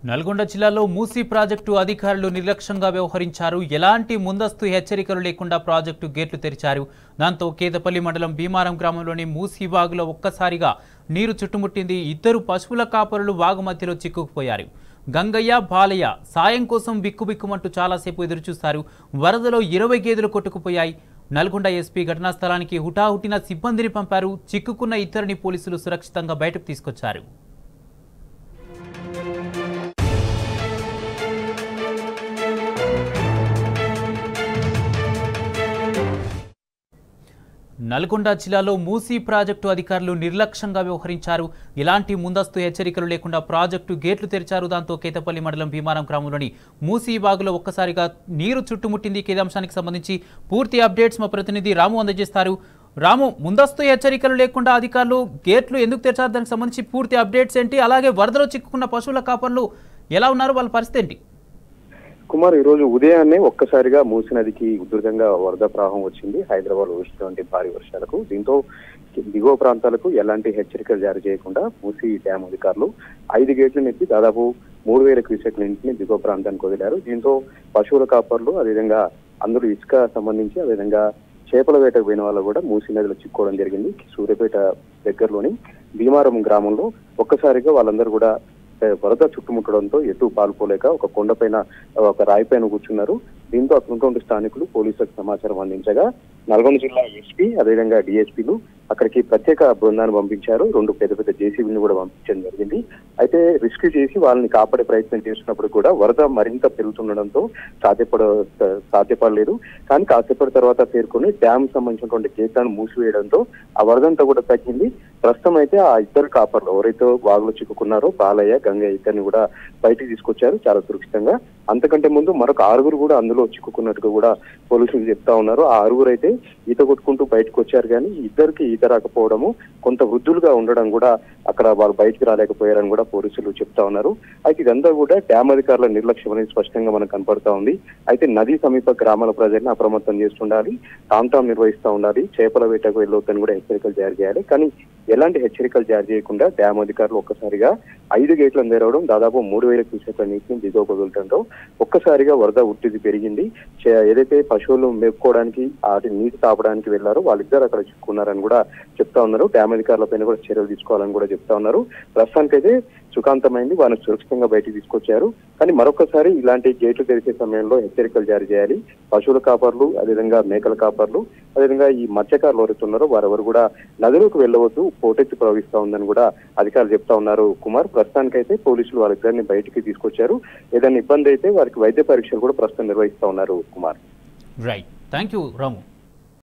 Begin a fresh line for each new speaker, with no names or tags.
నల్గొండ జిల్లాలో మూసీ ప్రాజెక్టు అధికారులు నిర్లక్ష్యంగా వ్యవహరించారు. ఎలాంటి ముందస్తు హెచ్చరికలు లేకుండా ప్రాజెక్టు గేట్లు తెరిచారు. దాంతో కేతపల్లి మండలం భీమారం గ్రామంలోని మూసీ వాగులో ఒక్కసారిగా నీరు చుట్టుముట్టింది. ఇద్దరు పశువుల కాపరులు వాగు మధ్యలో చిక్కుకుపోయారు. గంగయ్య, బాలయ్య సాయం కోసం బిక్కుబిక్కుమంటూ చాలాసేపు ఎదురుచూశారు. వరదలో 20 గేదెలు కొట్టుకుపోయాయి. నల్గొండ ఎస్పీ ఘటనా స్థలానికి హుటాహుటిన సిబ్బందిని పంపారు. చిక్కుకున్న ఇద్దరిని పోలీసులు సురక్షితంగా బయటకు తీసుకొచ్చారు. నల్గొండ జిల్లాలో మూసీ ప్రాజెక్టు అధికారులు నిర్లక్ష్యంగా వ్యవహరించారు. ఎలాంటి ముందస్తు హెచ్చరికలు లేకుండా ప్రాజెక్టు గేట్లు తెరిచారు. దాంతో కేతపల్లి మండలం భీమారం గ్రామంలోని మూసీ వాగులో ఒక్కసారిగా నీరు చుట్టుముట్టింది. ఈ అంశానికి సంబంధించి పూర్తి అప్డేట్స్ మా ప్రతినిధి రాము అందజేస్తారు. రాము, ముందస్తు హెచ్చరికలు లేకుండా అధికారులు గేట్లు ఎందుకు తెరిచారు? దానికి సంబంధించి పూర్తి అప్డేట్స్ ఏంటి? అలాగే వరదలో చిక్కుకున్న పశువుల కాపర్లు ఎలా ఉన్నారు? వాళ్ళ పరిస్థితి ఏంటి?
కుమార్, ఈ రోజు ఉదయాన్నే ఒక్కసారిగా మూసీ నదికి ఉధృతంగా వరద ప్రవాహం వచ్చింది. హైదరాబాద్ వచ్చినటువంటి భారీ వర్షాలకు దీంతో దిగువ ప్రాంతాలకు ఎలాంటి హెచ్చరికలు జారీ చేయకుండా మూసీ డ్యాం అధికారులు 5 గేట్ల నుంచి దాదాపు 3000 క్యూసెక్ల నీటిని దిగువ ప్రాంతానికి వదిలారు. దీంతో పశువుల కాపర్లు, అదేవిధంగా అందరూ ఇసుక సంబంధించి, అదేవిధంగా చేపల వేటకు పోయిన వాళ్ళు కూడా మూసీ నదిలో చిక్కుకోవడం జరిగింది. సూర్యాపేట దగ్గరలోని భీమారం గ్రామంలో ఒక్కసారిగా వాళ్ళందరూ కూడా వరద చుట్టుముట్టడంతో ఎటు పాల్పోలేక ఒక కొండపైన, ఒక రాయి పైన కూర్చున్నారు. దీంతో అక్కడ ఉన్నటువంటి స్థానికులు పోలీసులకు సమాచారం అందించగా నల్గొండ జిల్లా ఎస్పీ, అదేవిధంగా డిఎస్పీలు అక్కడికి ప్రత్యేక బృందాన్ని పంపించారు. 2 పెద్ద జేసీబీని కూడా పంపించడం జరిగింది. అయితే రెస్క్యూ చేసి వాళ్ళని కాపాడే ప్రయత్నం చేసినప్పుడు కూడా వరద మరింత పెరుగుతుండడంతో సాధ్యపడలేదు. కానీ కాసేపటి తర్వాత పేర్కొని డ్యామ్ సంబంధించినటువంటి గేట్లను మూసివేయడంతో ఆ వరదంతా కూడా తగ్గింది. ప్రస్తుతం అయితే ఆ ఇద్దరు కాపర్లు ఎవరైతే వాగులో చిక్కుకున్నారో బాలయ్య, గంగయ్య ఇద్దరిని కూడా బయటికి తీసుకొచ్చారు చాలా సురక్షితంగా. అంతకంటే ముందు మరొక 6 కూడా అందులో చిక్కుకున్నట్టుగా కూడా పోలీసులు చెప్తా ఉన్నారు. ఆ 6 అయితే ఈత కొట్టుకుంటూ బయటకు వచ్చారు. కానీ ఇద్దరికి ఈత రాకపోవడము, కొంత వృద్ధులుగా ఉండడం కూడా అక్కడ వాళ్ళు బయటికి రాలేకపోయారని కూడా పోలీసులు చెప్తా ఉన్నారు. అయితే ఇదంతా కూడా డ్యామ్ అధికారుల నిర్లక్ష్యం అనేది స్పష్టంగా మనకు కనపడతా ఉంది. అయితే నదీ సమీప గ్రామాల ప్రజల్ని అప్రమత్తం చేస్తుండాలి, టామ్ నిర్వహిస్తూ ఉండాలి, చేపల వేటకు వెళ్ళొద్దని కూడా హెచ్చరికలు జారీ చేయాలి. కానీ ఎలాంటి హెచ్చరికలు జారీ చేయకుండా డ్యామ్ అధికారులు ఒక్కసారిగా 5 గేట్లను తెరవడం, దాదాపు 3000 క్యూసెక్ల నీటిని దిగువ వదులుతుండటంతో ఒక్కసారిగా వరద ఉట్టిది పెరిగింది. ఏదైతే పశువులు మేపుకోవడానికి, నీటి తాపడానికి వెళ్లారో వాళ్ళిద్దరు అక్కడ చిక్కున్నారని కూడా చెప్తా ఉన్నారు. డ్యామ్ అధికారులపైన కూడా చర్యలు తీసుకోవాలని కూడా చెప్తా ఉన్నారు. ప్రస్తుతానికైతే సుఖాంతమైంది, వాళ్ళని సురక్షితంగా బయటికి తీసుకొచ్చారు. కానీ మరొకసారి ఇలాంటి గేట్లు తెరిచే సమయంలో హెచ్చరికలు జారీ చేయాలి. పశువుల కాపర్లు, అదేవిధంగా మేకల కాపర్లు, అదేవిధంగా ఈ మత్స్యకారులు ఎవరైతే ఉన్నారో వారెవరు కూడా నదిలోకి వెళ్ళవద్దు, పోటెత్తి ప్రవహిస్తా ఉందని కూడా అధికారులు చెప్తా ఉన్నారు. కుమార్, ప్రస్తుతానికైతే పోలీసులు వాళ్ళిద్దరిని బయటికి తీసుకొచ్చారు. ఏదైనా ఇబ్బంది అయితే వారికి వైద్య పరీక్షలు కూడా ప్రస్తుతం నిర్వహిస్తా ఉన్నారు. Kumar,
right, thank you Ramu.